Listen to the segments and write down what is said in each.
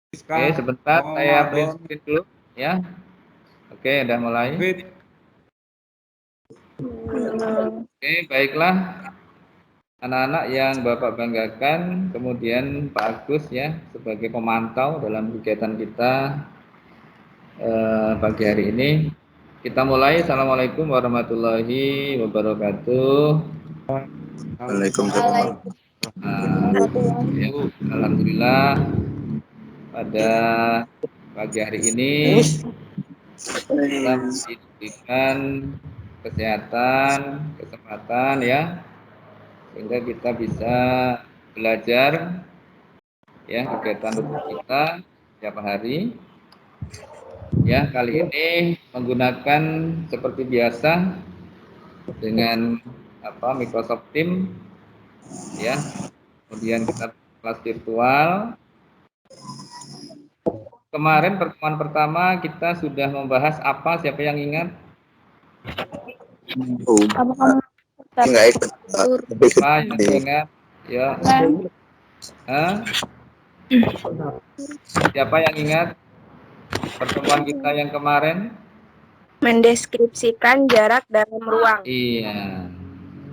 Oke, sebentar saya print screen dulu ya. Oke, udah mulai. Oke, baiklah anak-anak yang Bapak banggakan, kemudian Pak Agus ya sebagai pemantau dalam kegiatan kita pagi hari ini. Kita mulai. Assalamualaikum warahmatullahi wabarakatuh. Waalaikumsalam. Alhamdulillah pada pagi hari ini kita diberikan kesehatan, kesempatan ya, sehingga kita bisa belajar ya kegiatan rutin kita setiap hari. Ya, kali ini menggunakan seperti biasa dengan Microsoft Teams ya. Kemudian kita kelas virtual. Kemarin pertemuan pertama kita sudah membahas apa? Siapa yang ingat? Enggak ikut. Siapa yang ingat? Ya. Siapa yang ingat pertemuan kita yang kemarin? Mendeskripsikan jarak dalam ruang. Iya.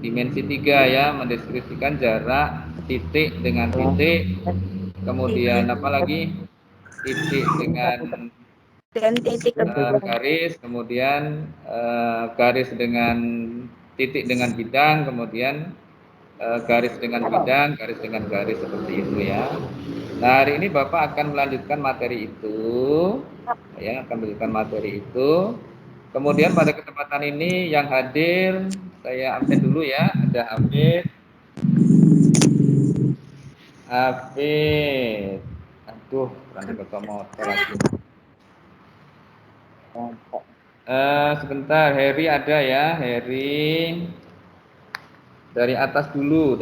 Dimensi 3 ya, mendeskripsikan jarak titik dengan titik. Kemudian apa lagi? Titik dengan Dan titik garis, kemudian garis dengan titik dengan bidang, kemudian garis dengan bidang, garis dengan garis, seperti itu ya. Nah, hari ini Bapak akan melanjutkan materi itu, ya, akan melanjutkan materi itu. Kemudian pada kesempatan ini yang hadir saya absen dulu ya, ada Hafid. Aduh, berani bawa motor lagi. Sebentar, Heri ada ya, Heri. Dari atas dulu,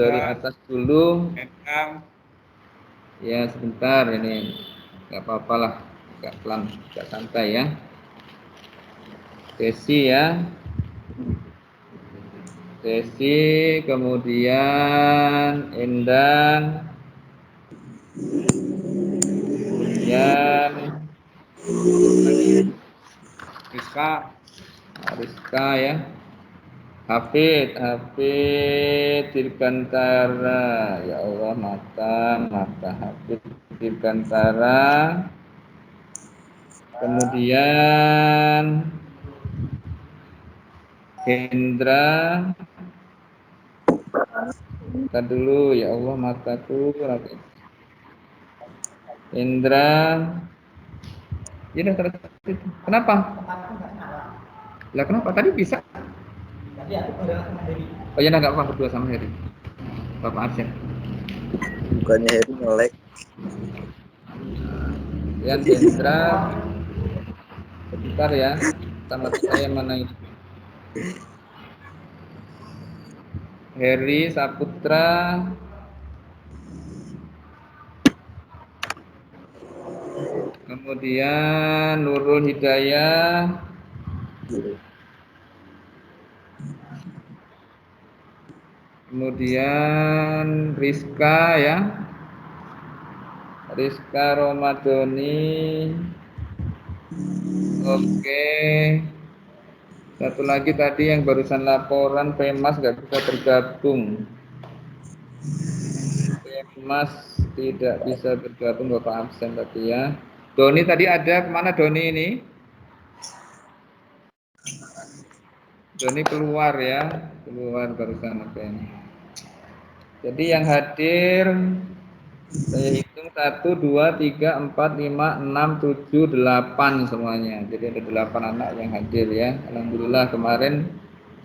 Ya, sebentar ini. Enggak apa-apa lah, agak pelan, agak santai ya. Desi, kemudian Endang, kemudian Rizka ya. Hafid Dirgantara, ya Allah, mata Hafid Dirgantara. Kemudian Hendra, kita dulu, ya Allah, mataku. Hendra, ya udah terus. Kenapa? Lah kenapa? Tadi bisa. Oh ya, nggak apa berdua sama Heri. Bapak absen. Bukannya Heri ngelek. Yang Hendra, sebentar ya. Sama saya mana ini? Heri Saputra, kemudian Nurul Hidayah, kemudian Rizka ya, Rizka Romadoni. Oke, satu lagi tadi yang barusan laporan Pemas nggak bisa bergabung. Pemas tidak bisa bergabung, Bapak absen tadi ya. Doni tadi ada, kemana Doni ini? Doni keluar ya, keluar barusan. Oke. Jadi yang hadir saya hitung 1, 2, 3, 4, 5, 6, 7, 8 semuanya. Jadi ada 8 anak yang hadir ya. Alhamdulillah kemarin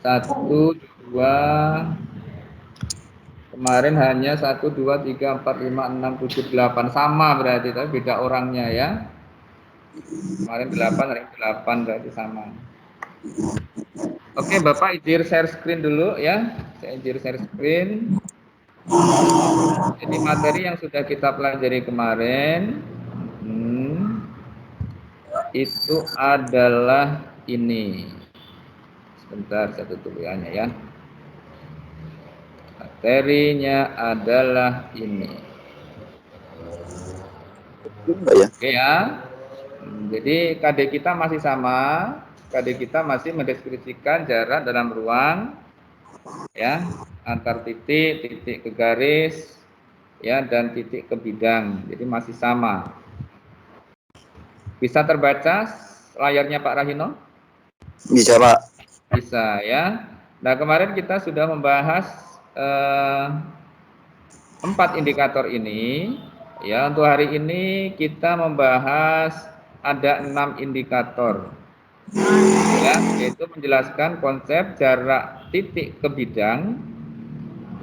1, 2, kemarin hanya 1, 2, 3, 4, 5, 6, 7, 8 sama berarti, tapi beda orangnya ya. Kemarin 8, hari ini 8 berarti sama. Oke, Bapak izin share screen dulu ya. Saya izin share screen. Jadi materi yang sudah kita pelajari kemarin itu adalah ini. Sebentar, saya tutup WA-nya ya. Materinya adalah ini. Enggak ya? Oke ya. Jadi KD kita masih sama. KD kita masih mendeskripsikan jarak dalam ruang ya, antar titik, titik ke garis ya, dan titik ke bidang. Jadi masih sama. Bisa terbaca layarnya Pak Rahino? Bisa, Pak. Bisa ya. Nah, kemarin kita sudah membahas 4 indikator ini. Ya, untuk hari ini kita membahas ada 6 indikator. Ya, yaitu menjelaskan konsep jarak titik ke bidang,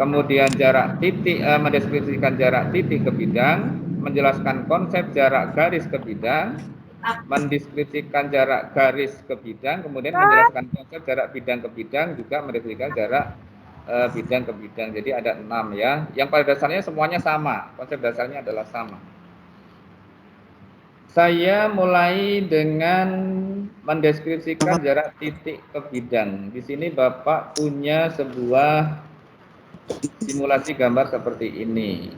kemudian jarak titik mendeskripsikan jarak titik ke bidang, menjelaskan konsep jarak garis ke bidang, mendeskripsikan jarak garis ke bidang, kemudian menjelaskan konsep jarak bidang ke bidang, juga mendeskripsikan jarak bidang ke bidang. Jadi ada 6 ya. Yang pada dasarnya semuanya sama, konsep dasarnya adalah sama. Saya mulai dengan mendeskripsikan jarak titik ke bidang. Di sini Bapak punya sebuah simulasi gambar seperti ini.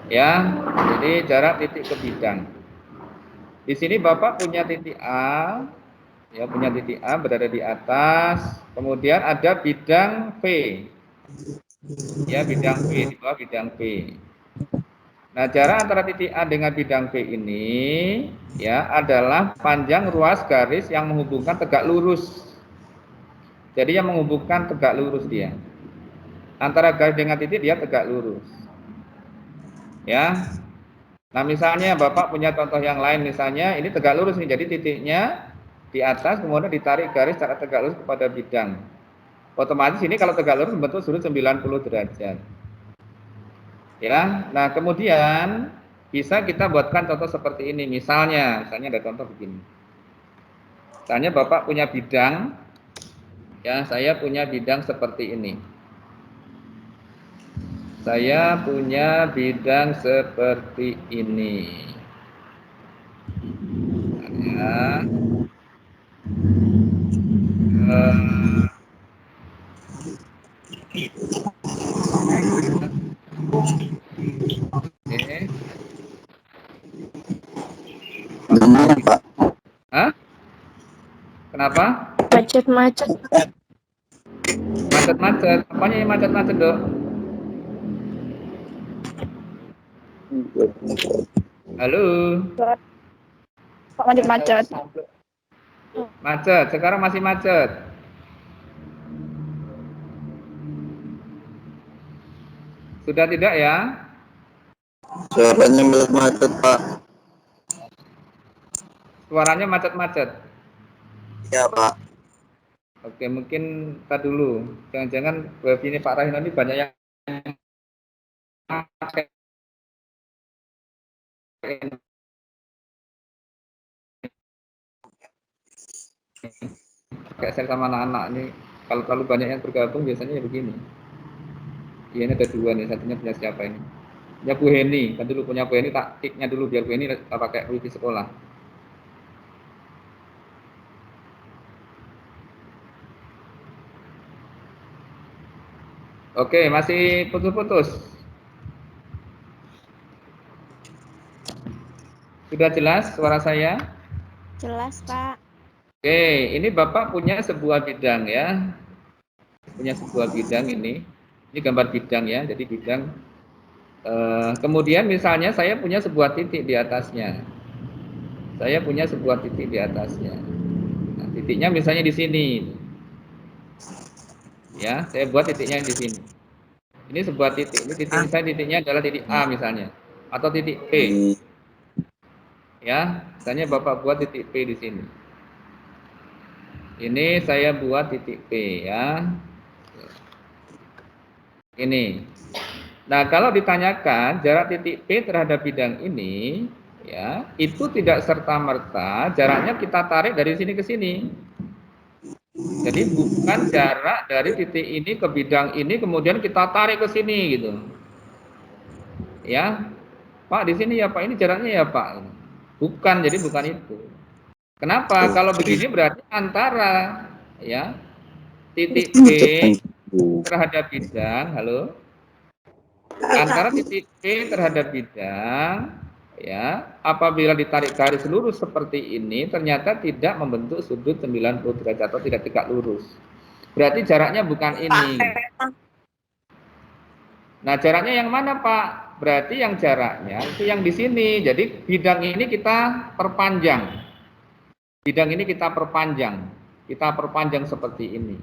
Ya, jadi jarak titik ke bidang. Di sini Bapak punya titik A, ya punya titik A berada di atas, kemudian ada bidang V. Ya, bidang V, di bawah bidang V. Nah, jarak antara titik A dengan bidang V ini ya adalah panjang ruas garis yang menghubungkan tegak lurus. Jadi yang menghubungkan tegak lurus dia. Antara garis dengan titik dia tegak lurus. Ya. Nah, misalnya Bapak punya contoh yang lain, misalnya ini tegak lurus nih. Jadi titiknya di atas, kemudian ditarik garis secara tegak lurus kepada bidang. Otomatis ini kalau tegak lurus membentuk sudut 90 derajat. Ya, nah kemudian bisa kita buatkan contoh seperti ini. Misalnya ada contoh begini. Misalnya Bapak punya bidang, ya saya punya bidang seperti ini. Saya punya bidang seperti ini. Ya. Oke. Gimana, Pak? Hah? Kenapa? Macet-macet. Macet-macet. Apanya yang macet-macet, Dok? Halo. Kok macet-macet? Macet. Sekarang masih macet. Sudah tidak ya? Suaranya macet, Pak. Suaranya macet-macet. Iya, Pak. Oke, mungkin kita dulu. Jangan-jangan wifi ini Pak Rahino ini banyak yang pakai. Kayak saya sama anak-anak ini, kalau terlalu banyak yang bergabung biasanya ya begini. Iya, ini ada 2 nih, satunya punya siapa ini? Punya Bu Heni, kan dulu punya Bu Heni, tak kick-nya dulu biar Bu Heni tak pakai wifi sekolah. Oke, masih putus-putus. Sudah jelas suara saya? Jelas, Pak. Oke, ini Bapak punya sebuah bidang ya. Punya sebuah bidang ini. Ini gambar bidang ya, jadi bidang. Kemudian misalnya saya punya sebuah titik di atasnya. Saya punya sebuah titik di atasnya. Nah, titiknya misalnya di sini. Ya, saya buat titiknya di sini. Ini sebuah titik. Ini titik misalnya titiknya adalah titik A misalnya, atau titik P. Ya, misalnya Bapak buat titik P di sini. Ini saya buat titik P ya. Ini. Nah, kalau ditanyakan jarak titik P terhadap bidang ini, ya, itu tidak serta-merta jaraknya kita tarik dari sini ke sini. Jadi bukan jarak dari titik ini ke bidang ini kemudian kita tarik ke sini gitu. Ya. Pak, di sini ya Pak, ini jaraknya ya Pak. Bukan, jadi bukan itu. Kenapa? Kalau begini berarti antara ya titik P terhadap bidang, halo? Antara titik P terhadap bidang ya, apabila ditarik garis lurus seperti ini ternyata tidak membentuk sudut 90 derajat atau tidak tegak lurus. Berarti jaraknya bukan ini. Nah, jaraknya yang mana, Pak? Berarti yang jaraknya itu yang di sini. Jadi bidang ini kita perpanjang. Bidang ini kita perpanjang. Kita perpanjang seperti ini.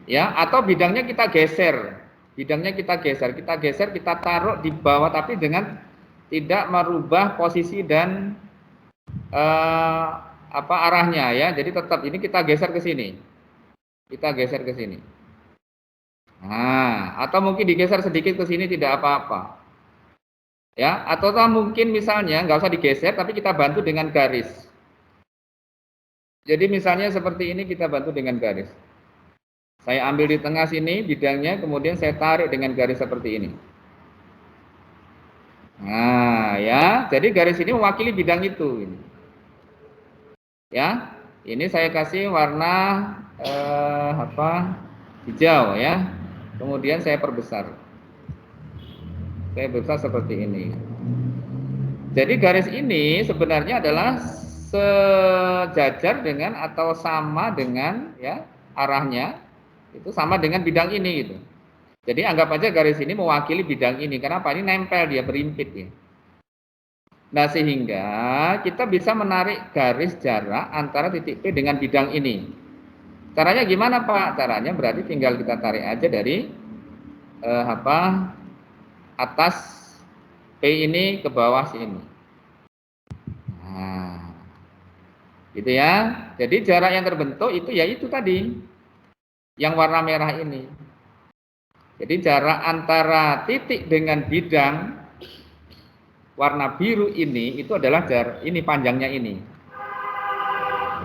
Ya, atau bidangnya kita geser. Bidangnya kita geser, kita taruh di bawah tapi dengan tidak merubah posisi dan arahnya ya. Jadi tetap ini kita geser ke sini. Kita geser ke sini. Nah, atau mungkin digeser sedikit ke sini tidak apa-apa. Ya, atau mungkin misalnya nggak usah digeser tapi kita bantu dengan garis. Jadi misalnya seperti ini kita bantu dengan garis. Saya ambil di tengah sini bidangnya, kemudian saya tarik dengan garis seperti ini. Nah, ya, jadi garis ini mewakili bidang itu. Ya, ini saya kasih warna hijau ya. Kemudian saya perbesar. Saya besar seperti ini. Jadi garis ini sebenarnya adalah sejajar dengan atau sama dengan ya arahnya itu sama dengan bidang ini gitu. Jadi anggap aja garis ini mewakili bidang ini. Kenapa? Ini nempel dia, berimpit ya. Nah, sehingga kita bisa menarik garis jarak antara titik P dengan bidang ini. Caranya gimana, Pak? Caranya berarti tinggal kita tarik aja dari atas P ini ke bawah sini. Nah, gitu ya. Jadi jarak yang terbentuk itu ya itu tadi, yang warna merah ini. Jadi jarak antara titik dengan bidang warna biru ini itu adalah jarak ini, panjangnya ini.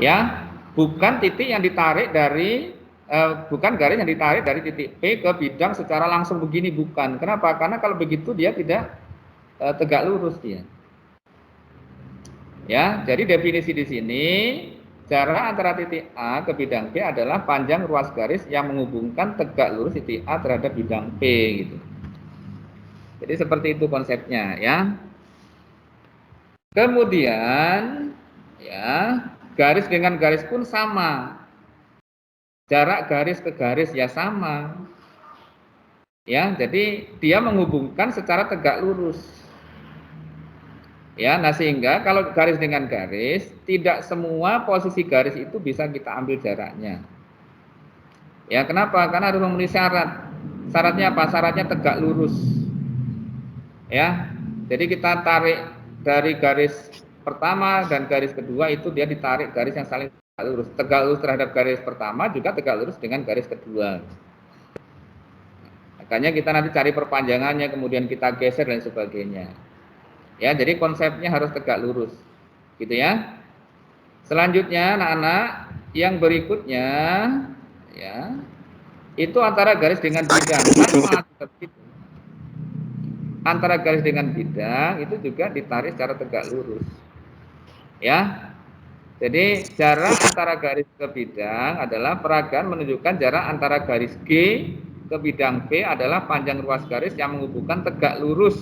Ya, bukan titik yang ditarik dari bukan garis yang ditarik dari titik P ke bidang secara langsung begini, bukan. Kenapa? Karena kalau begitu dia tidak tegak lurus dia. Ya, jadi definisi di sini jarak antara titik A ke bidang P adalah panjang ruas garis yang menghubungkan tegak lurus titik A terhadap bidang P gitu. Jadi seperti itu konsepnya ya. Kemudian ya, garis dengan garis pun sama. Jarak garis ke garis ya sama. Ya, jadi dia menghubungkan secara tegak lurus. Ya, nah sehingga kalau garis dengan garis, tidak semua posisi garis itu bisa kita ambil jaraknya. Ya, kenapa? Karena harus memenuhi syarat. Syaratnya apa? Syaratnya tegak lurus. Ya, jadi kita tarik dari garis pertama dan garis kedua itu dia ditarik garis yang saling tegak lurus. Tegak lurus terhadap garis pertama juga tegak lurus dengan garis kedua. Makanya kita nanti cari perpanjangannya, kemudian kita geser dan sebagainya. Ya, jadi konsepnya harus tegak lurus. Gitu ya. Selanjutnya anak-anak, yang berikutnya ya, itu antara garis dengan bidang. Antara garis dengan bidang itu juga ditarik secara tegak lurus. Ya. Jadi jarak antara garis ke bidang adalah peragaan menunjukkan jarak antara garis G ke bidang P adalah panjang ruas garis yang menghubungkan tegak lurus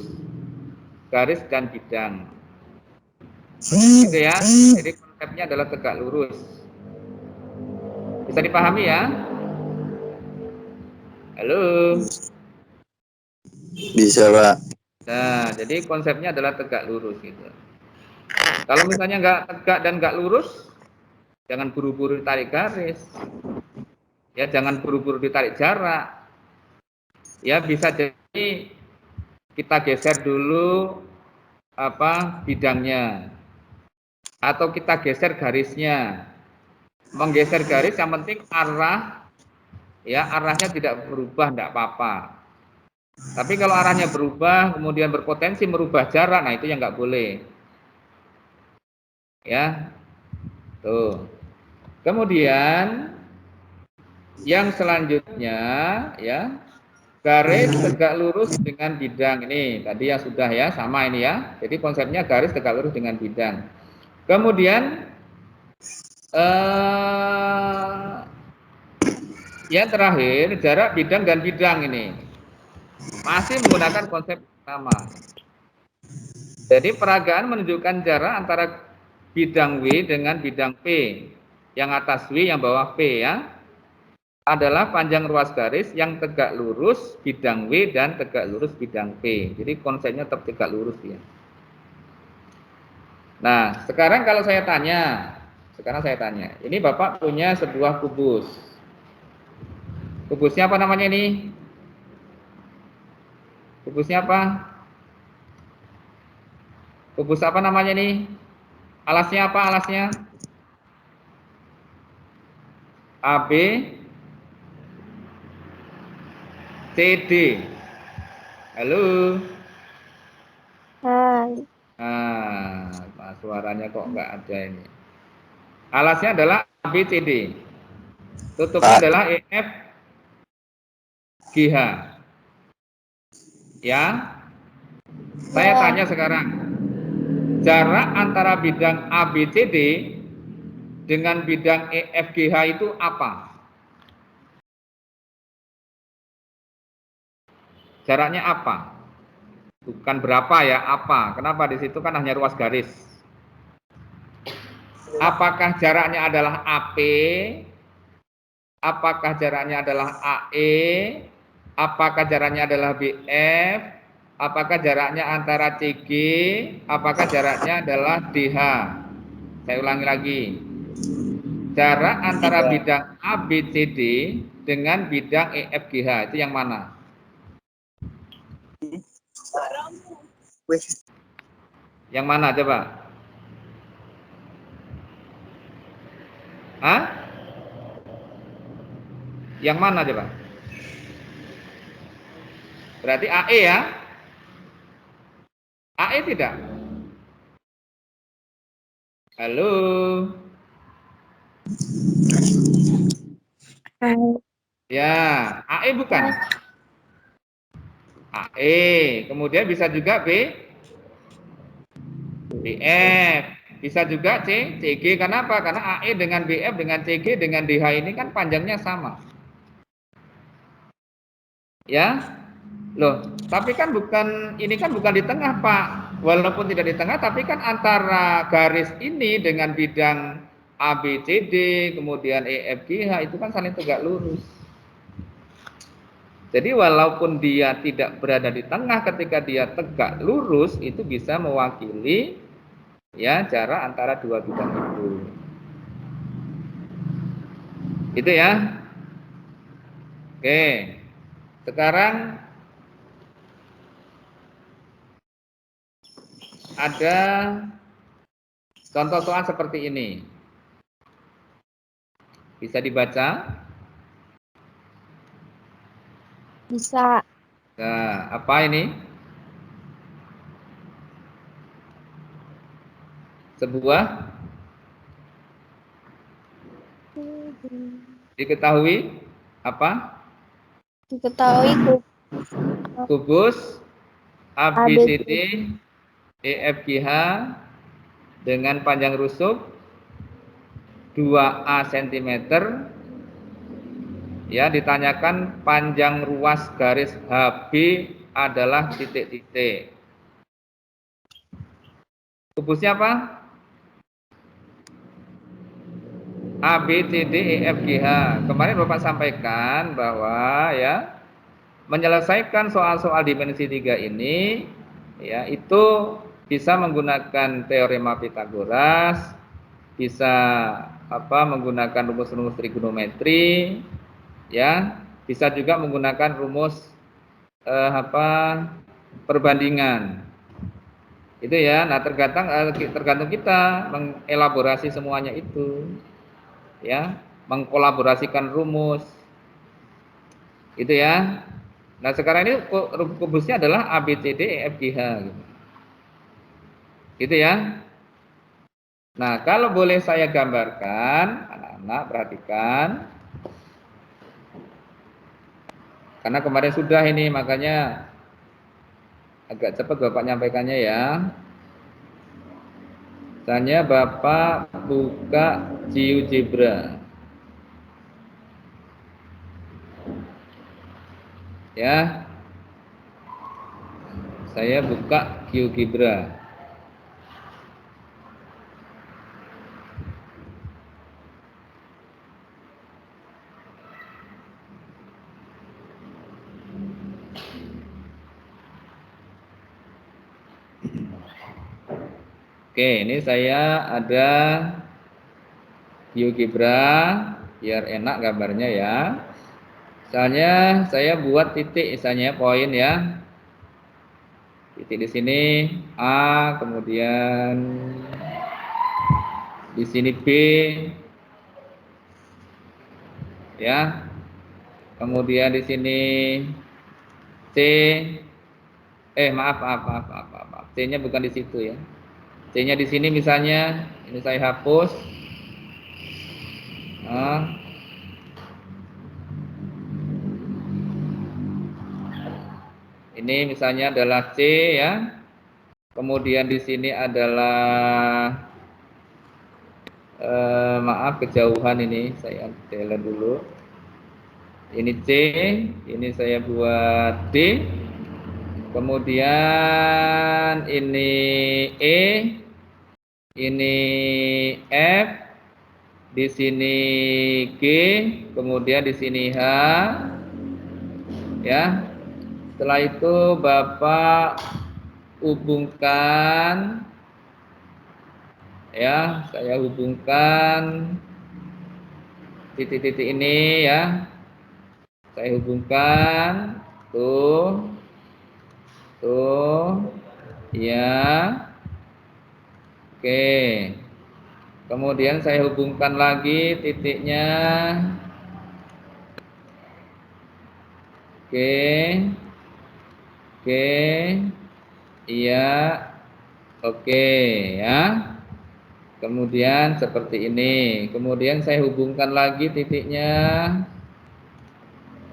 garis dan bidang. Gitu ya. Jadi konsepnya adalah tegak lurus. Bisa dipahami ya? Halo. Bisa, Pak. Nah, jadi konsepnya adalah tegak lurus gitu. Kalau misalnya nggak tegak dan nggak lurus, jangan buru-buru ditarik garis. Ya, jangan buru-buru ditarik jarak. Ya, bisa jadi kita geser dulu bidangnya. Atau kita geser garisnya. Menggeser garis yang penting arah, ya arahnya tidak berubah, tidak apa-apa. Tapi kalau arahnya berubah, kemudian berpotensi merubah jarak, nah itu yang nggak boleh. Ya, tuh. Kemudian yang selanjutnya, ya garis tegak lurus dengan bidang ini. Tadi yang sudah ya, sama ini ya. Jadi konsepnya garis tegak lurus dengan bidang. Kemudian yang terakhir jarak bidang dan bidang ini masih menggunakan konsep sama. Jadi peragaan menunjukkan jarak antara bidang W dengan bidang P. Yang atas W, yang bawah P ya. Adalah panjang ruas garis yang tegak lurus bidang W dan tegak lurus bidang P. Jadi konsepnya tetap tegak lurus ya. Nah, sekarang saya tanya, ini Bapak punya sebuah kubus. Kubusnya apa namanya ini? Kubusnya apa? Kubus apa namanya ini? Alasnya apa alasnya? AB CD. Halo. Hai. Suaranya kok nggak ada ini. Alasnya adalah ABCD. Tutupnya adalah EF GH. Ya. Saya tanya sekarang. Jarak antara bidang ABCD dengan bidang EFGH itu apa? Jaraknya apa? Bukan berapa ya, apa? Kenapa di situ kan hanya ruas garis? Apakah jaraknya adalah AP? Apakah jaraknya adalah AE? Apakah jaraknya adalah BF? Apakah jaraknya antara CG? Apakah jaraknya adalah DH? Saya ulangi lagi. Jarak antara bidang ABCD dengan bidang EFGH itu yang mana? Yang mana coba? Hah? Yang mana coba? Berarti AE ya? AE tidak? Halo? Hai. Ya, AE bukan? AE, kemudian bisa juga BF, bisa juga CG. Kenapa? Karena AE dengan BF dengan CG dengan DH ini kan panjangnya sama. Ya, loh, tapi kan ini kan bukan di tengah Pak. Walaupun tidak di tengah, tapi kan antara garis ini dengan bidang ABCD, kemudian EFGH itu kan saling tegak lurus. Jadi walaupun dia tidak berada di tengah, ketika dia tegak lurus itu bisa mewakili ya jarak antara dua bidang itu. Itu ya. Oke. Sekarang ada contoh soal seperti ini. Bisa dibaca? Bisa. Nah, apa ini? Sebuah diketahui apa? Diketahui Kubus ABCD EFGH dengan panjang rusuk 2A cm, ya, ditanyakan panjang ruas garis HB adalah titik-titik. Kubusnya apa? A, B, C, D, E, F, G, H. Kemarin Bapak sampaikan bahwa ya menyelesaikan soal-soal dimensi 3 ini ya itu bisa menggunakan teorema Pitagoras, bisa menggunakan rumus-rumus trigonometri, ya, bisa juga menggunakan rumus perbandingan. Itu ya. Nah, tergantung kita mengelaborasi semuanya itu. Ya, mengkolaborasikan rumus. Itu ya. Nah, sekarang ini kubusnya adalah A B C D E F G H gitu. Gitu ya. Nah, kalau boleh saya gambarkan, anak-anak perhatikan. Karena kemarin sudah ini, makanya agak cepat Bapak nyampaikannya ya. Misalnya Bapak buka GeoGebra. Ya. Saya buka GeoGebra. Oke, ini saya ada GeoGebra biar enak gambarnya ya. Misalnya saya buat titik, misalnya poin ya. Titik di sini A, kemudian di sini B, ya. Kemudian di sini C. Maaf. C-nya bukan di situ ya. C-nya di sini misalnya, ini saya hapus. Nah, ini misalnya adalah C ya. Kemudian di sini adalah maaf kejauhan ini saya delete dulu. Ini C, ini saya buat D. Kemudian ini E, ini F, di sini G, kemudian di sini H, ya. Setelah itu Bapak hubungkan, ya, saya hubungkan titik-titik ini ya. Saya hubungkan, tuh, ya. Oke. Kemudian saya hubungkan lagi titiknya. Oke, iya, oke ya. Kemudian seperti ini. Kemudian saya hubungkan lagi titiknya.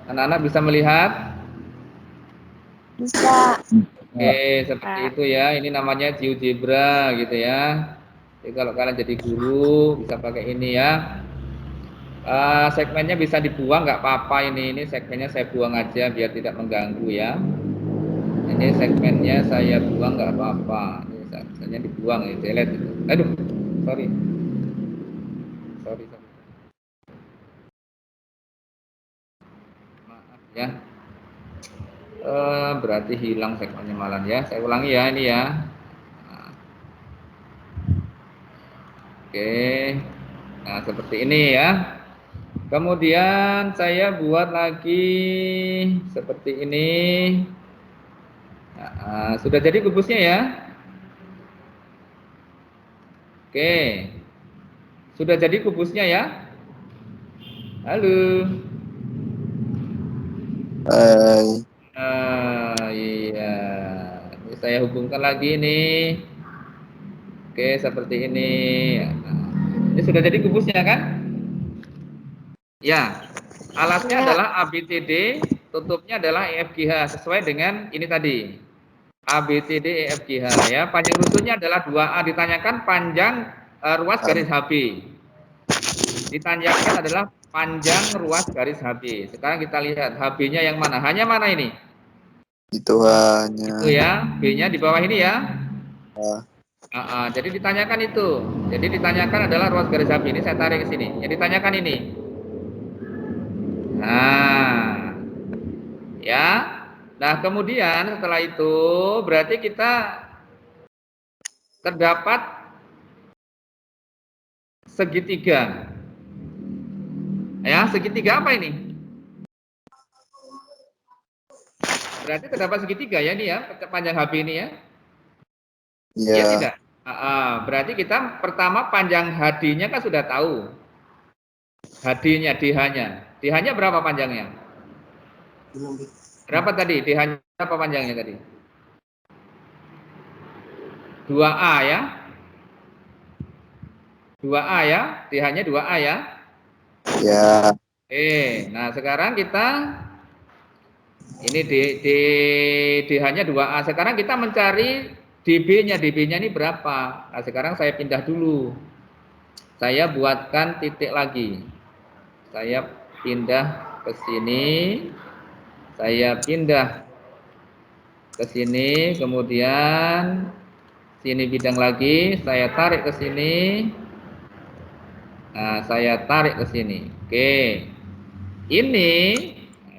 Anak-anak bisa melihat? Bisa. Oke, seperti itu ya. Ini namanya GeoGebra gitu ya. Jadi kalau kalian jadi guru bisa pakai ini ya. Segmennya bisa dibuang nggak apa-apa ini segmennya saya buang aja biar tidak mengganggu ya. Ini segmennya saya buang nggak apa-apa. Ini misalnya dibuang ya, delete itu. Aduh, sorry. Maaf ya. Berarti hilang segmennya malam ya. Saya ulangi ya ini ya. Nah, oke. Nah, seperti ini ya. Kemudian saya buat lagi seperti ini. Nah, sudah jadi kubusnya ya. Oke. Sudah jadi kubusnya ya. Halo. Iya. Ini saya hubungkan lagi nih. Oke, seperti ini. Ini sudah jadi kubusnya kan? Ya. Alasnya Ya. adalah ABCD, tutupnya adalah EFGH sesuai dengan ini tadi. ABCD EFGH ya. Panjang rusunnya adalah 2A, ditanyakan panjang ruas garis HB. Ditanyakan adalah panjang ruas garis HB. Sekarang kita lihat HB-nya yang mana? Hanya mana ini? Itu hanya. Itu ya, B-nya di bawah ini ya. Ya. Jadi ditanyakan itu. Jadi ditanyakan adalah ruas garis HB. Ini saya tarik ke sini. Yang ditanyakan ini. Nah, ya. Nah, kemudian setelah itu berarti kita terdapat segitiga. Ya, segitiga apa ini? Berarti terdapat segitiga ya ini ya, panjang HB ini ya. Iya. Ya tidak? Berarti kita pertama panjang HD-nya kan sudah tahu. HD-nya, DH-nya. DH-nya berapa panjangnya? Berapa tadi? DH-nya berapa panjangnya tadi? 2A ya. 2A ya. DH-nya 2A ya. Ya. Nah sekarang kita ini DH-nya 2A. Sekarang kita mencari DB-nya. DB-nya ini berapa? Nah, sekarang saya pindah dulu. Saya buatkan titik lagi. Saya pindah ke sini. Saya pindah ke sini, kemudian sini bidang lagi, saya tarik ke sini. Nah, saya tarik ke sini. Oke. Ini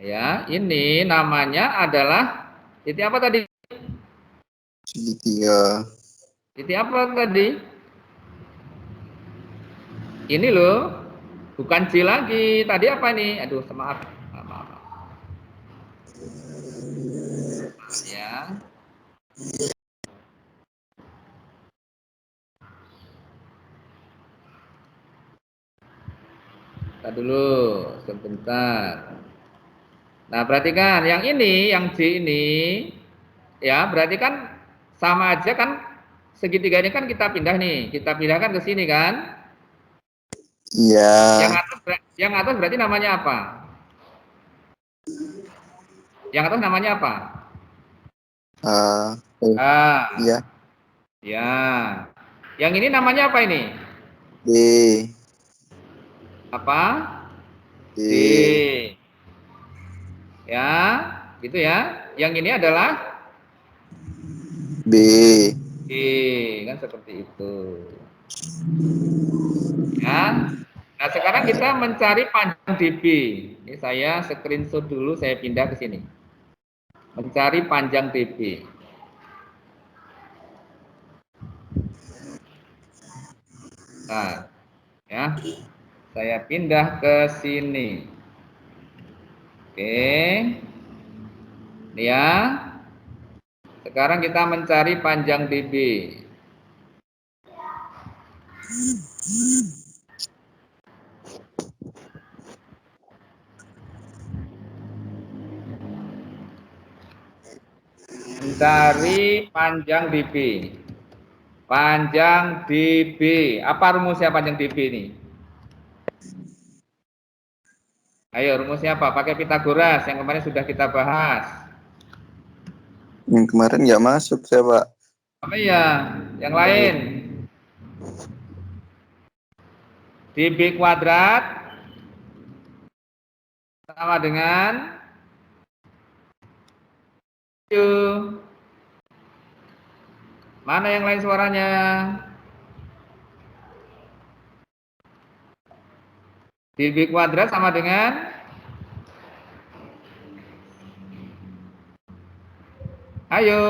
ya, ini namanya adalah titik apa tadi? Segitiga. Titik apa tadi? Ini loh, bukan C lagi. Tadi apa ini? Aduh, maaf. Maaf. Ya. Kita dulu sebentar. Nah, perhatikan yang ini, yang C ini, ya berarti kan sama aja kan segitiga ini kan kita pindah nih, kita pindahkan ke sini kan? Iya. Yang atas berarti namanya apa? Yang atas namanya apa? Iya. Ya. Yang ini namanya apa ini? D. Apa? D. D. Ya, gitu ya. Yang ini adalah B. B, kan seperti itu. Ya. Nah, sekarang kita mencari panjang DB. Ini saya screenshot dulu, saya pindah ke sini. Mencari panjang DB. Nah, ya. Saya pindah ke sini. Oke. Ini ya. Sekarang kita mencari panjang DB. Mencari panjang DB. Panjang DB. Apa rumusnya panjang DB ini? Ayo, rumusnya apa? Pakai Pitagoras yang kemarin sudah kita bahas. Yang kemarin nggak masuk saya, Pak. Apa ya? Yang lain? DB kuadrat sama dengan mana yang lain suaranya? DB kuadrat sama dengan ayo.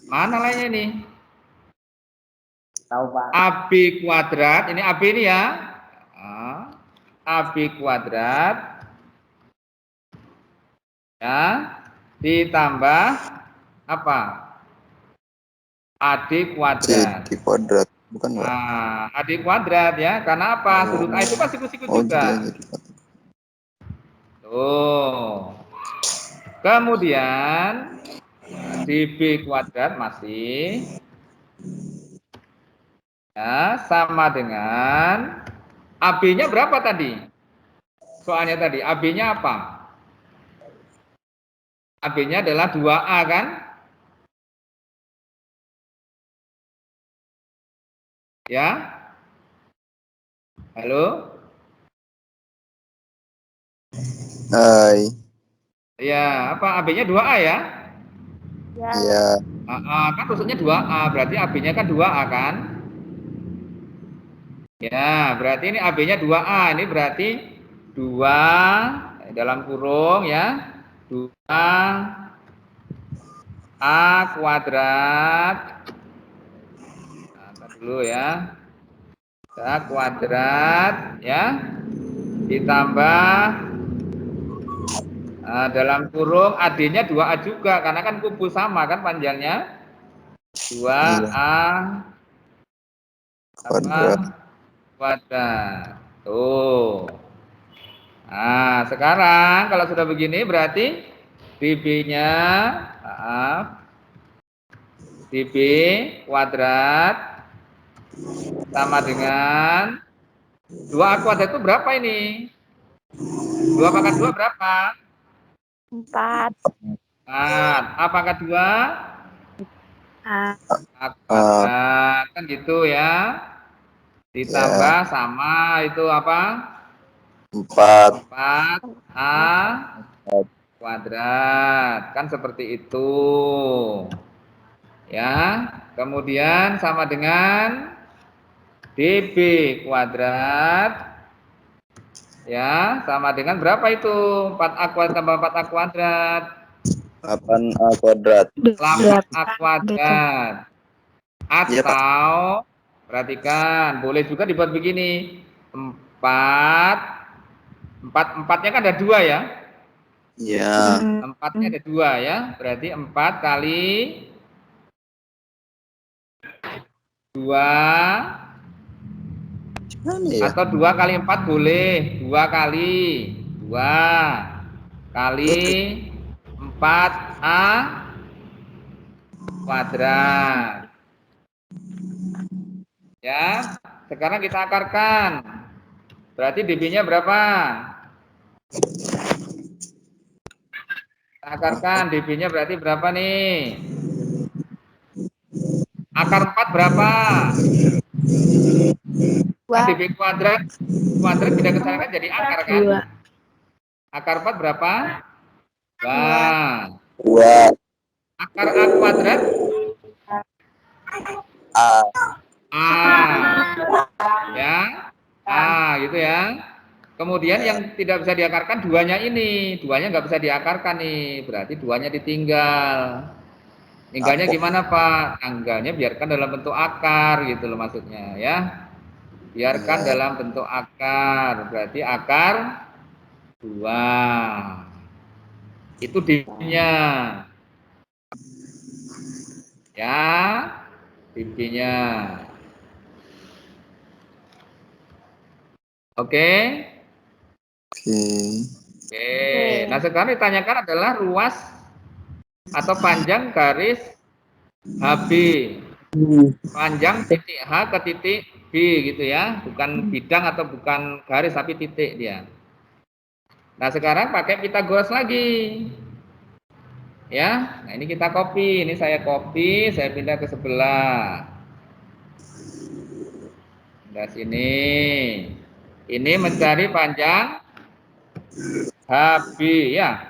Mana lainnya ini? Tahu, Pak. AB kuadrat, ini AB ini ya. AB kuadrat ya ditambah apa? AD kuadrat. C kuadrat, bukan, Pak? Nah, AD kuadrat ya. Karena apa? Sudut A itu kan sikut-sikut juga. Jadi. Tuh. Kemudian DB kuadrat masih ya sama dengan AB-nya berapa tadi? Soalnya tadi AB-nya apa? AB-nya adalah 2A kan? Ya. Halo? Hai. Ya, apa AB-nya 2A ya? Ya. Iya. Kan rusuknya 2A, berarti AB-nya kan 2A kan? Ya, berarti ini AB-nya 2A, ini berarti 2 dalam kurung ya. 2A kuadrat. Nah, dulu ya. A kuadrat ya. Ditambah dalam kurung AD-nya 2A juga karena kan kubus sama kan panjangnya. 2A Kuadrat. Kuadrat. Tuh. Nah, sekarang kalau sudah begini berarti DB-nya DB kuadrat sama dengan 2A kuadrat itu berapa ini? 2 pangkat 2 berapa? 4. 4. A pangkat 2? A. A kuadrat. Kan gitu ya. Ditambah Ya. sama itu apa? 4. 4A kuadrat. Kan seperti itu. Ya. Kemudian sama dengan DB kuadrat. Ya, sama dengan berapa itu? 4A kuadrat tambah 4A kuadrat. 8A kuadrat. 8A Betul. kuadrat. Iya, Pak. Atau, perhatikan, boleh juga dibuat begini. 4 nya kan ada 2 ya. Iya. 4-nya ada 2 ya. Berarti 4 kali 2 Gimana ya? atau 2 kali 4 boleh. 2 kali 2 kali 4A kuadrat. Ya, sekarang kita akarkan. Berarti dB-nya berapa? Kita akarkan dB-nya berarti berapa nih? Akar 4 berapa? Kan Dua. dB kuadrat tidak kesalahan jadi akar kan? Dua. Akar 4 berapa? Dua. Wah. 2A. Akar A kuadrat? A. Ya. A gitu ya. Kemudian yang tidak bisa diakarkan duanya ini. Duanya nggak bisa diakarkan nih. Berarti duanya ditinggal. Tinggalnya gimana Pak? Tanggalnya biarkan dalam bentuk akar gitu loh maksudnya ya. Biarkan Ya. dalam bentuk akar. Berarti akar 2. Itu dB-nya. Ya, dB-nya. Oke. Oke. Oke. Nah, sekarang ditanyakan adalah ruas atau panjang garis HB. Panjang titik H ke titik B gitu ya. Bukan bidang atau bukan garis tapi titik dia. Nah, sekarang pakai Pythagoras lagi. Ya. Nah, ini kita copy. Ini saya copy, saya pindah ke sebelah. Pindah sini. Ini mencari panjang HB ya.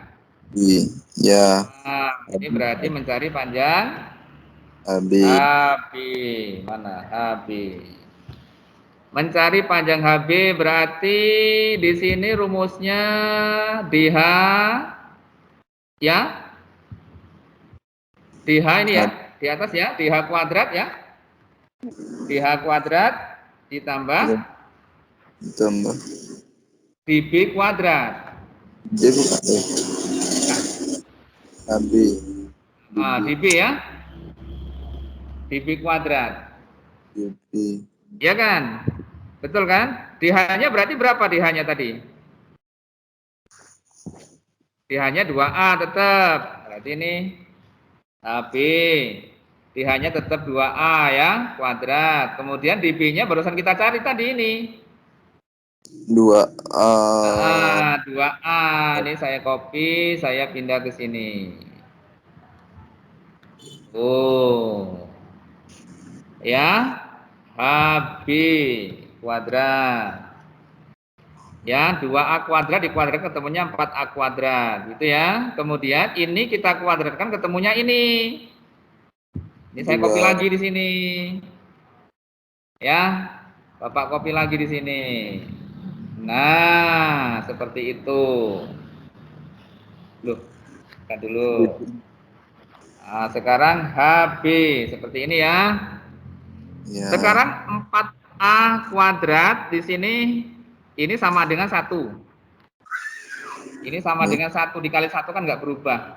Ya. Nah, ini berarti mencari panjang AB. HB. Mana HB? Mencari panjang HB berarti di sini rumusnya DH ya. DH ini ya, di atas ya, DH kuadrat ya. DH kuadrat ditambah Ditambah. DB kuadrat. Dia bukan. AB. Nah, DB ya. DB kuadrat. DB. Ya kan? Betul kan? DH-nya berarti berapa DH-nya tadi? DH-nya 2A tetap. Berarti ini HB. DH-nya tetap 2A ya, kuadrat. Kemudian DB-nya barusan kita cari tadi ini. 2A. 2A. Ini saya copy, saya pindah ke sini. Oh. Ya. HB kuadrat. Ya, 2A kuadrat dikuadratkan ketemunya 4A kuadrat, gitu ya. Kemudian ini kita kuadratkan ketemunya ini. Ini saya copy lagi di sini. Ya, Bapak copy lagi di sini. Nah, seperti itu. Loh, kan dulu. Nah, sekarang HB seperti ini ya. Ya. Sekarang 4A kuadrat di sini ini sama dengan 1. Ini sama dengan 1 dikali 1 kan nggak berubah.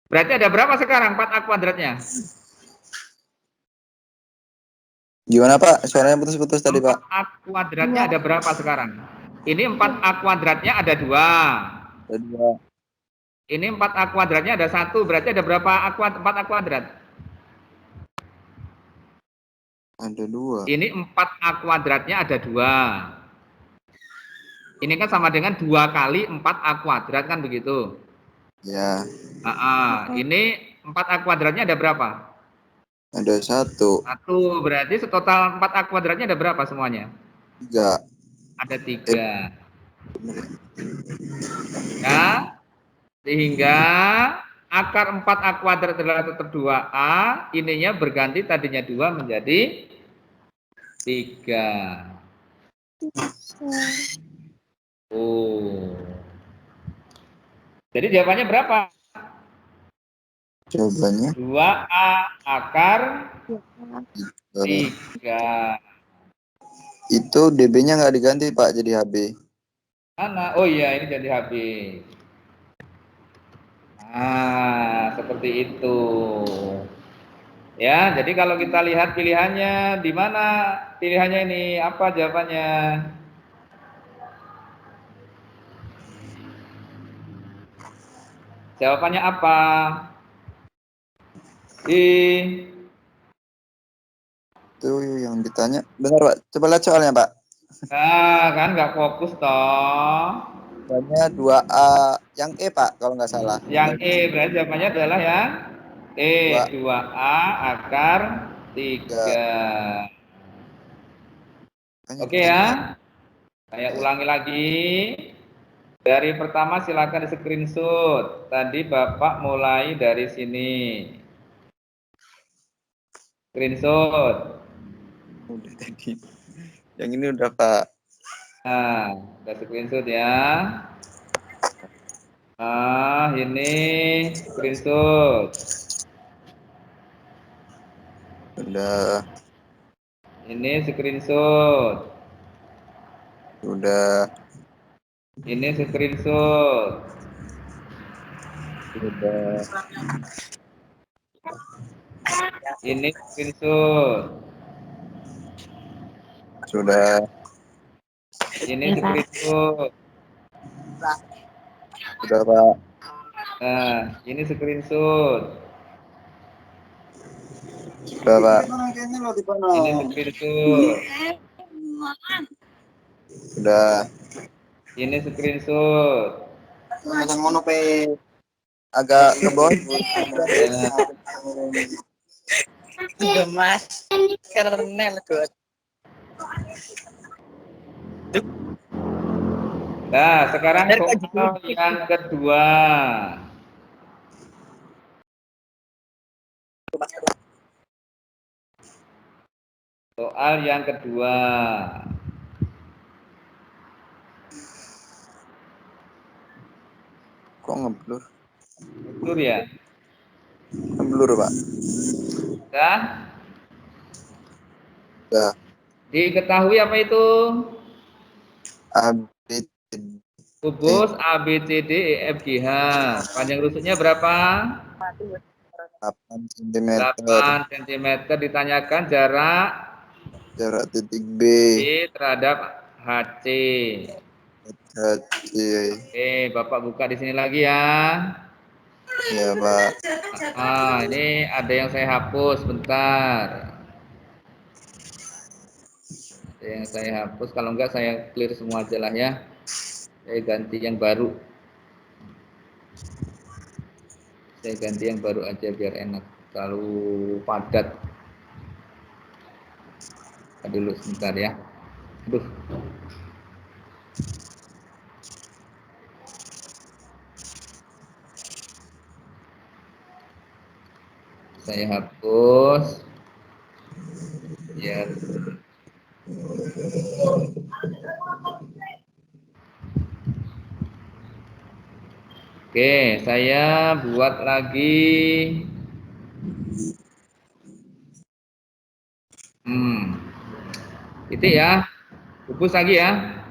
Berarti ada berapa sekarang 4A kuadratnya? Gimana Pak? Suaranya putus-putus tadi Pak. 4A kuadratnya ada berapa sekarang? Ini 4A kuadratnya ada 2. Ada 2. Ini 4A kuadratnya ada 1. Berarti ada berapa 4A kuadrat? Ada 2. Ini 4A kuadratnya ada 2. Ini kan sama dengan 2 kali 4A kuadrat kan begitu? Ya. Ini 4A kuadratnya ada berapa? Ada 1. 1. Berarti setotal 4A kuadratnya ada berapa semuanya? 3. Ada 3. Ya. Sehingga akar 4A kuadrat adalah tetap 2A. Ininya berganti tadinya 2 menjadi 3. Oh. Jadi jawabannya berapa? Jawabannya 2A akar 3. 3. Itu DB-nya nggak diganti Pak jadi HB. Mana? Oh iya, ini jadi habis. Nah, seperti itu. Ya, jadi kalau kita lihat pilihannya di mana pilihannya ini, apa jawabannya? Jawabannya apa? Itu yang ditanya. Benar Pak. Coba lihat soalnya Pak. Nah, kan nggak fokus toh. Jawabannya 2A yang E Pak kalau nggak salah. Yang E berarti jawabannya adalah yang E 2 2A akar 3. Makanya Oke ditanya ya. HB. Saya ulangi lagi. Dari pertama silakan di screenshot. Tadi Bapak mulai dari sini. Screenshot. Udah tadi. Yang ini udah Pak. Nah, udah screenshot ya. Nah, ini screenshot. Udah. Ini screenshot. Udah. Ini screenshot. Udah. Ini screenshot. Sudah. Ini screenshot. Udah Pak. Nah, ini screenshot. Sudah Pak. Ini screenshot. Udah. Ini screenshot. Agak ke bawah. Nah, Udah mas, kernel gue. nah, sekarang soal yang kedua. Soal yang kedua. Kok ngeblur? Betul ya? Ngeblur Pak. Sudah? Udah. Diketahui apa itu? A, B, C, Kubus A, B, C, D, E, F, G, H. Panjang rusuknya berapa? 8 cm. 8 cm. Ditanyakan jarak Jarak titik B. B terhadap HC. HC. Oke, Bapak buka di sini lagi ya. Ya Pak. Ini ada yang saya hapus, bentar. Ada yang saya hapus, kalau enggak saya clear semua aja lah ya. Saya ganti yang baru. Saya ganti yang baru aja biar enak. Terlalu padat. Dulu sebentar ya. Aduh. Saya hapus. Ya. Oke, saya buat lagi. Itu ya. Kubus lagi ya.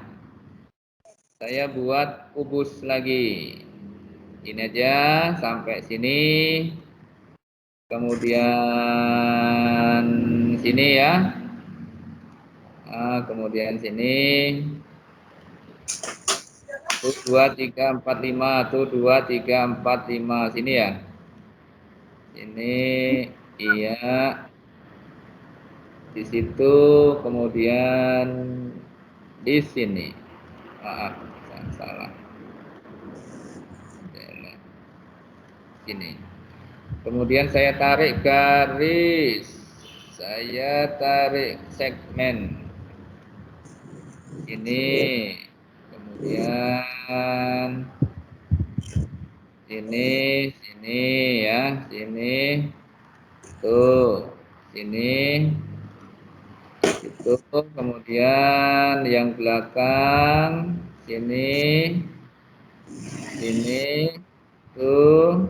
Saya buat kubus lagi. Ini aja sampai sini. Kemudian sini ya. Kemudian sini. 1, 2, 3, 4, 5. 1, 2, 3, 4, 5. Sini ya. Ini iya. Di situ kemudian di sini. Maaf, salah. Sini. Kemudian saya tarik garis. Saya tarik segmen. Ini. Kemudian sini ya, sini. Tuh, sini. Itu kemudian yang belakang sini tuh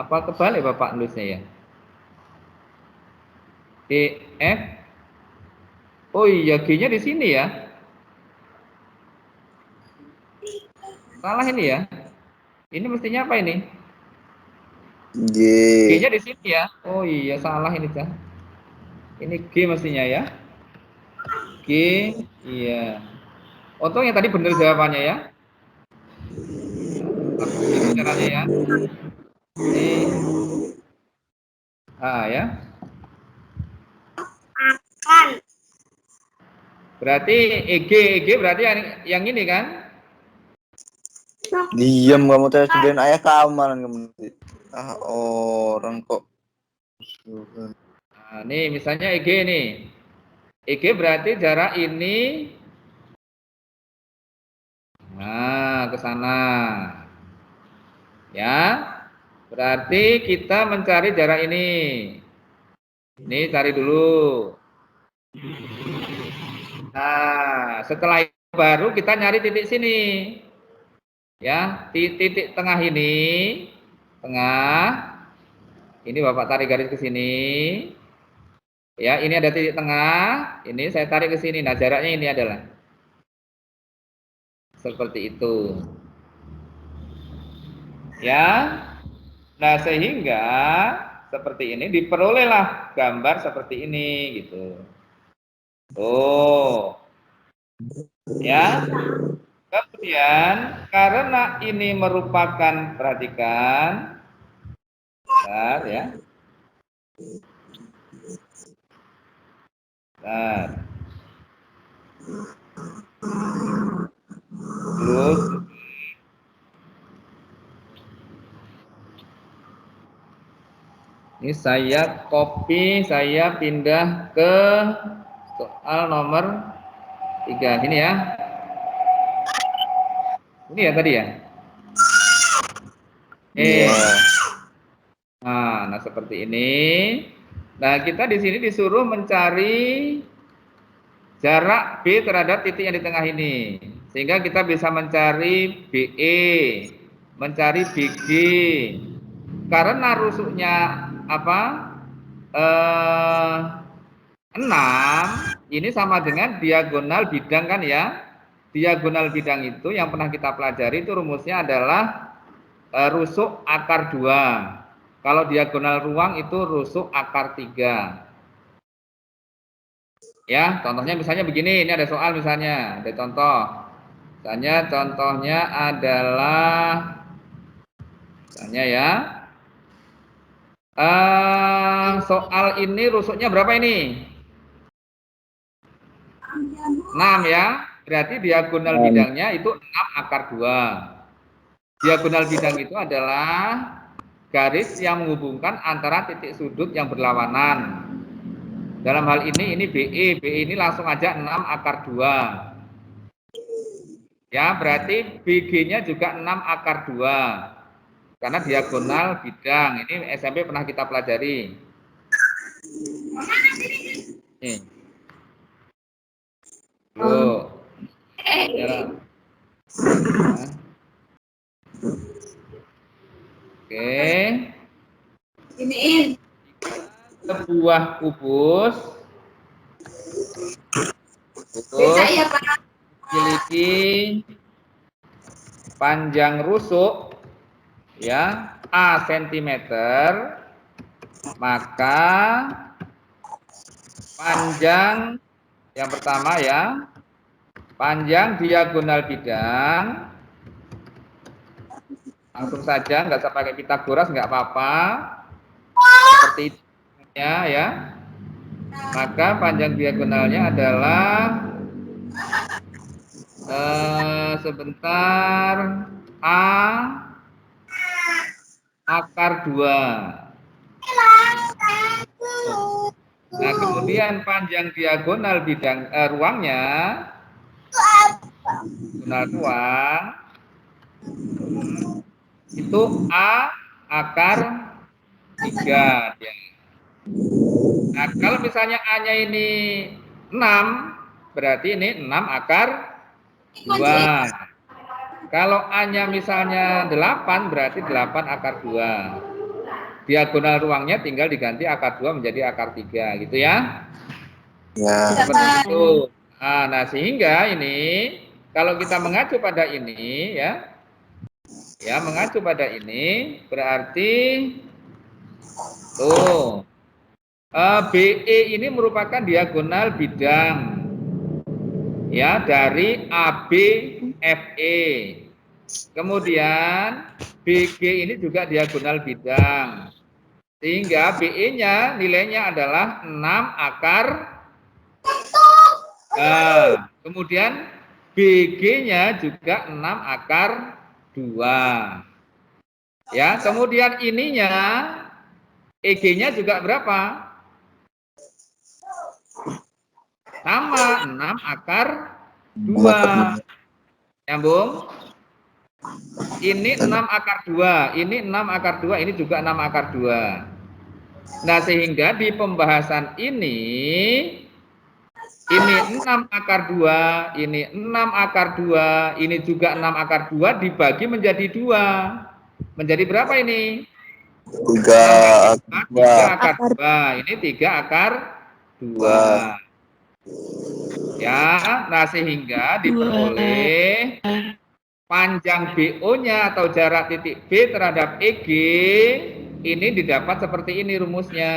Apa kebalik Bapak nulisnya ya? GF. Oh iya, G-nya di sini ya. Salah ini ya. Ini mestinya apa ini? G. G-nya di sini ya. Oh iya, salah ini, Cah. Ini G mestinya ya. G, iya. Untung yang tadi benar jawabannya ya. Ini caranya ya. Ini A ya. Berarti EG berarti yang ini kan? Diam kamu teh sudahin ayah keamanan kamu. Ah, orang kok. Nah, nih misalnya EG nih. EG berarti jarak ini. Nah, ke sana. Ya. Berarti kita mencari jarak ini. Ini cari dulu. Nah, setelah itu baru kita nyari titik sini. Ya, titik tengah ini, tengah. Ini Bapak tarik garis ke sini. Ya, ini ada titik tengah. Ini saya tarik ke sini. Nah, jaraknya ini adalah seperti itu. Ya. Nah, sehingga seperti ini diperolehlah gambar seperti ini gitu. Oh. Ya. Kemudian karena ini merupakan, perhatikan, bentar ya. Bentar. Terus ini saya copy, saya pindah ke soal nomor 3 ini ya. Ini ya tadi ya. Iya. Nah, seperti ini. Nah, kita di sini disuruh mencari jarak B terhadap titik yang di tengah ini. Sehingga kita bisa mencari BE, mencari BG. Karena rusuknya apa? 6, ini sama dengan diagonal bidang kan ya. Diagonal bidang itu yang pernah kita pelajari itu rumusnya adalah rusuk akar 2. Kalau diagonal ruang itu rusuk akar 3. Ya, contohnya misalnya begini, ini ada soal misalnya, ada contoh. Misalnya contohnya adalah misalnya ya. Soal ini rusuknya berapa ini? 6 ya. Berarti diagonal bidangnya itu 6 akar 2. Diagonal bidang itu adalah garis yang menghubungkan antara titik sudut yang berlawanan. Dalam hal ini BE. BE ini langsung aja 6 akar 2. Ya, berarti BG-nya juga 6 akar 2. Karena diagonal bidang. Ini SMP pernah kita pelajari. Nih. Loh. Ya. Oke. Iniin. Sebuah kubus Ya, Pak. memiliki panjang rusuk ya A cm, maka panjang yang pertama ya, panjang diagonal bidang, langsung saja nggak usah pakai Pitagoras, nggak apa-apa, seperti itu ya. Maka panjang diagonalnya adalah sebentar A akar 2. Nah, kemudian panjang diagonal bidang ruangnya, diagonal ruang itu A akar 3 ya. Nah, kalau misalnya A-nya ini 6, berarti ini 6 akar 2. Kalau A-nya misalnya 8, berarti 8 akar 2. diagonal ruangnya tinggal diganti akar 2 menjadi akar 3 gitu ya. Ya. Seperti itu. Nah, sehingga ini kalau kita mengacu pada ini ya mengacu pada ini berarti tuh BE ini merupakan diagonal bidang ya dari AB FE. Kemudian BG ini juga diagonal bidang. Sehingga BE-nya nilainya adalah 6 akar. Kemudian BG-nya juga 6 akar 2. Ya, kemudian ininya EG-nya juga berapa? Sama, 6 akar 2. Nyambung? Ini 6 akar 2, ini 6 akar 2, ini juga 6 akar 2. Nah, sehingga di pembahasan ini 6 akar 2, ini 6 akar 2, ini juga 6 akar 2 dibagi menjadi 2. Menjadi berapa ini? 3 akar 2. Ini 3 akar 2. Ya, nah sehingga diperoleh panjang BO-nya atau jarak titik B terhadap EG ini didapat seperti ini rumusnya.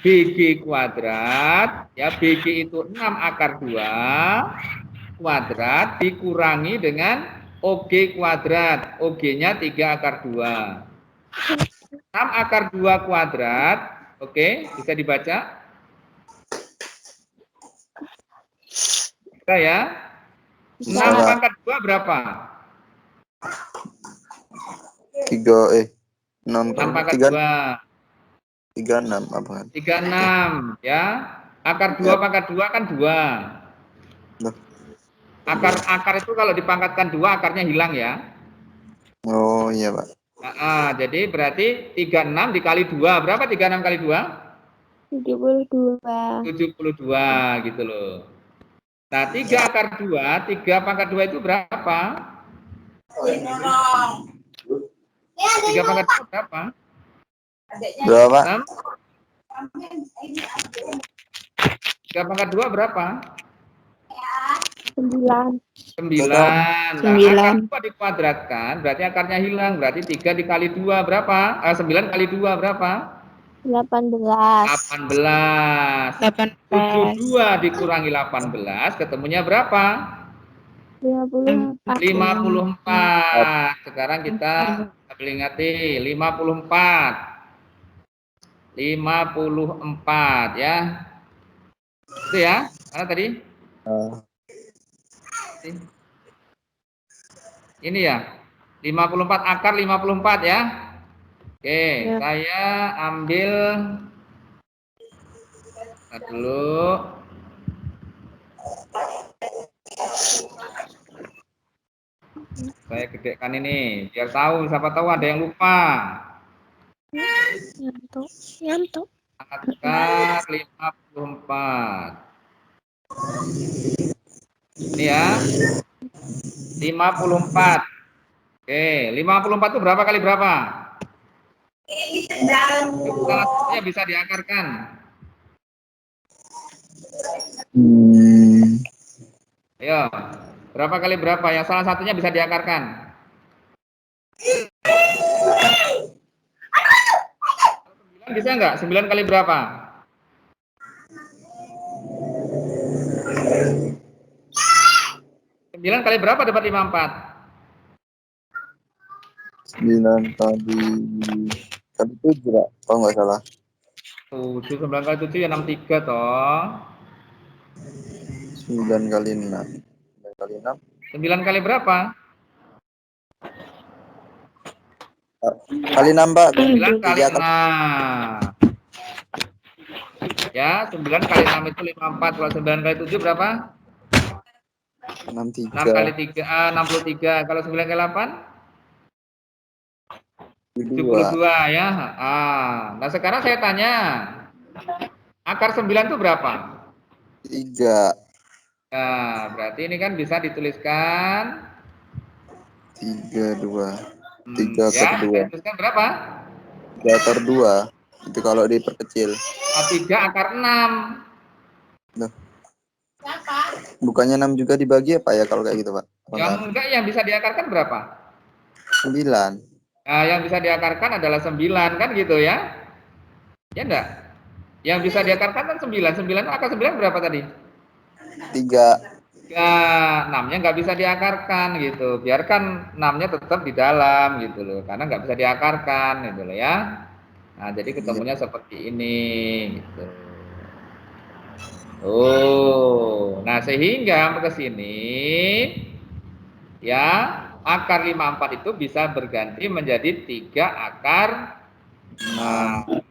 BG kuadrat, ya BG itu 6 akar 2 kuadrat dikurangi dengan OG kuadrat. OG-nya 3 akar 2. 6 akar 2 kuadrat, oke, bisa dibaca? Bisa ya? 6 pangkat 2 berapa? 6 pangkat 2. 36 apa? 36 ya. Akar 2 pangkat 2 kan 2. Akar itu kalau dipangkatkan 2 akarnya hilang ya. Oh iya, Pak. Jadi berarti 36 dikali 2. Berapa 36 kali 2? 72. 72 gitu loh. Nah, 3 akar 2, 3 pangkat 2 itu berapa? 3 pangkat 2 berapa? Berapa? 6. 3 pangkat 2 berapa? 9. 9. Nah, akar 2 dikuadratkan, berarti akarnya hilang. Berarti 3 dikali 2 berapa? 9 kali 2 berapa? 18. 18. 72 dikurangi 18, ketemunya berapa? 54. 54. Sekarang kita ingati 54. 54 ya. Itu ya. Mana tadi? Ini ya. 54 akar 54 ya. Oke, Ya. saya ambil dulu. Saya gedekan ini biar tahu, siapa tahu ada yang lupa. Nyantuk. Akar 54. Ini ya. 54. Oke, 54 itu berapa kali berapa? Salah satunya bisa diakarkan. Ayo, berapa kali berapa? Yang salah satunya bisa diakarkan. 9 bisa nggak? 9 kali berapa? 9 kali berapa dapat 54? 9 kali 7, Pak. Oh, nggak salah. 7, 9 kali 7 ya 63 toh. 9 kali 6. 9 kali 6. 9 kali berapa? Kali 6, Pak. 9 kali 6. Ya, 9 kali 6 itu 54. Kalau 9 kali 7 berapa? 63. 6 kali 3, 63. Kalau 9 kali 8? 72 ya. Nah sekarang saya tanya, akar 9 itu berapa? 3. Nah, berarti ini kan bisa dituliskan 3, 2. 3 ya, per 2. dituliskan berapa? 3/2. Itu kalau diperkecil. 3 akar 6. Bukannya 6 juga dibagi ya Pak ya kalau kayak gitu Pak? Yang enggak, yang bisa diakarkan berapa? 9. Nah, yang bisa diakarkan adalah 9 kan gitu ya? Ya enggak? Yang bisa diakarkan kan 9. 9 akar 9 berapa tadi? 3. Ya, 6-nya nggak bisa diakarkan gitu. Biarkan 6-nya tetap di dalam gitu loh. Karena nggak bisa diakarkan gitu loh ya. Nah, jadi ketemunya seperti ini gitu. Oh, nah sehingga ke sini ya akar 54 itu bisa berganti menjadi 3 akar 6.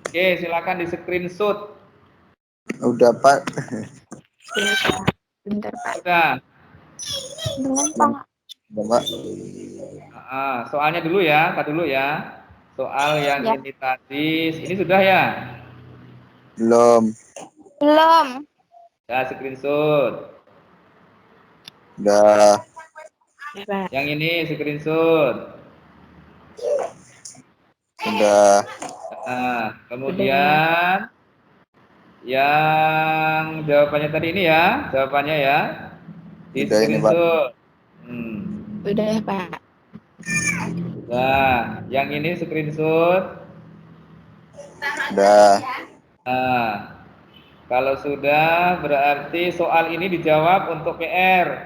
Oke, silakan di screenshot. Udah Pak. Bentar, Pak. Sudah. Belum, Pak. Udah Pak. Soalnya dulu ya, Kak dulu ya. Soal yang Ya. ini tadi, ini sudah ya? Belum. Belum. Ya, screenshot. Udah. Yang ini screenshot. Udah. Nah, kemudian yang jawabannya tadi ini ya, jawabannya ya. Di Udah ini, Pak. screenshot. Udah, Pak. Nah, yang ini screenshot. Udah. Nah, kalau sudah berarti soal ini dijawab untuk PR.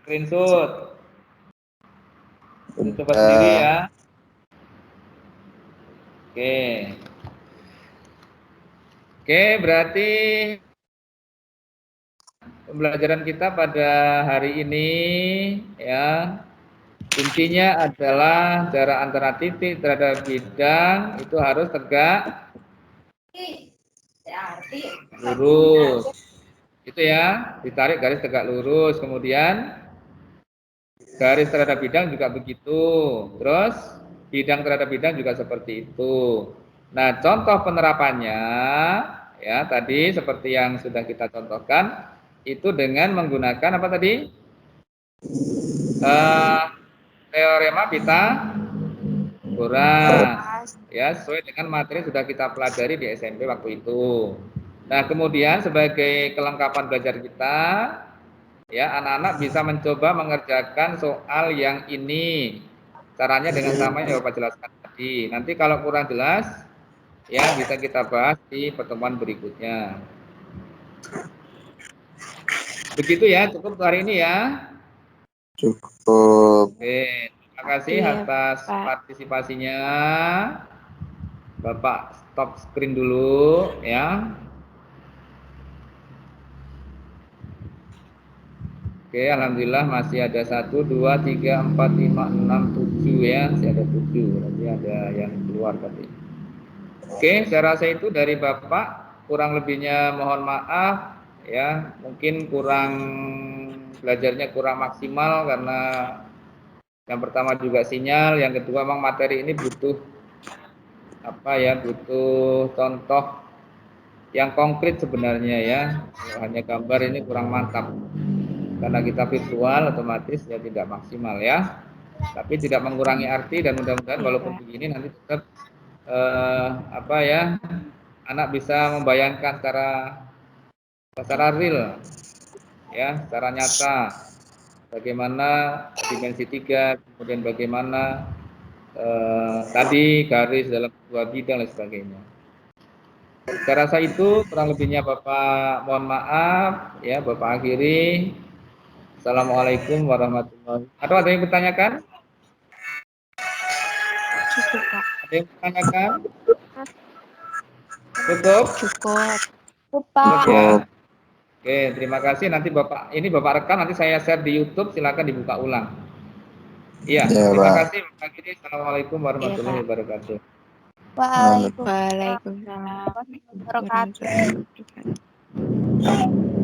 Screenshot. Ini coba sendiri ya. Oke. Oke, berarti pembelajaran kita pada hari ini ya intinya adalah jarak antara titik terhadap bidang itu harus tegak lurus. Itu ya, ditarik garis tegak lurus, kemudian garis terhadap bidang juga begitu. Terus bidang terhadap bidang juga seperti itu. Nah, contoh penerapannya ya tadi seperti yang sudah kita contohkan itu dengan menggunakan apa tadi? Teorema Pythagoras ya, sesuai dengan materi yang sudah kita pelajari di SMP waktu itu. Nah, kemudian sebagai kelengkapan belajar kita ya, anak-anak bisa mencoba mengerjakan soal yang ini. Caranya dengan sama yang Bapak jelaskan tadi. Nanti kalau kurang jelas ya bisa kita bahas di pertemuan berikutnya. Begitu ya, cukup hari ini ya. Cukup. Oke, terima kasih atas partisipasinya. Bapak stop screen dulu ya. Oke, alhamdulillah masih ada 1, 2, 3, 4, 5, 6, 7 ya. Masih ada 7, berarti ada yang keluar tadi. Oke, saya rasa itu dari Bapak. Kurang lebihnya mohon maaf ya. Mungkin belajarnya kurang maksimal karena yang pertama juga sinyal, yang kedua memang materi ini butuh butuh contoh yang konkret sebenarnya ya. Kalau hanya gambar ini kurang mantap. Karena kita virtual otomatis ya tidak maksimal ya. Tapi tidak mengurangi arti dan mudah-mudahan walaupun begini nanti tetap anak bisa membayangkan secara real ya, secara nyata bagaimana dimensi 3, kemudian bagaimana tadi garis dalam dua bidang dan sebagainya. Saya rasa itu kurang lebihnya Bapak mohon maaf ya, Bapak akhiri. Assalamualaikum warahmatullahi wabarakatuh. Ada yang bertanyakan? Cukup, Pak. Ada yang bertanyakan? Cukup? Cukup, Pak. Ya. Oke, terima kasih. Nanti Bapak rekam, nanti saya share di YouTube. Silakan dibuka ulang. Iya, Ya, terima Pak. kasih. Assalamualaikum warahmatullahi wabarakatuh. Waalaikumsalam warahmatullahi wabarakatuh.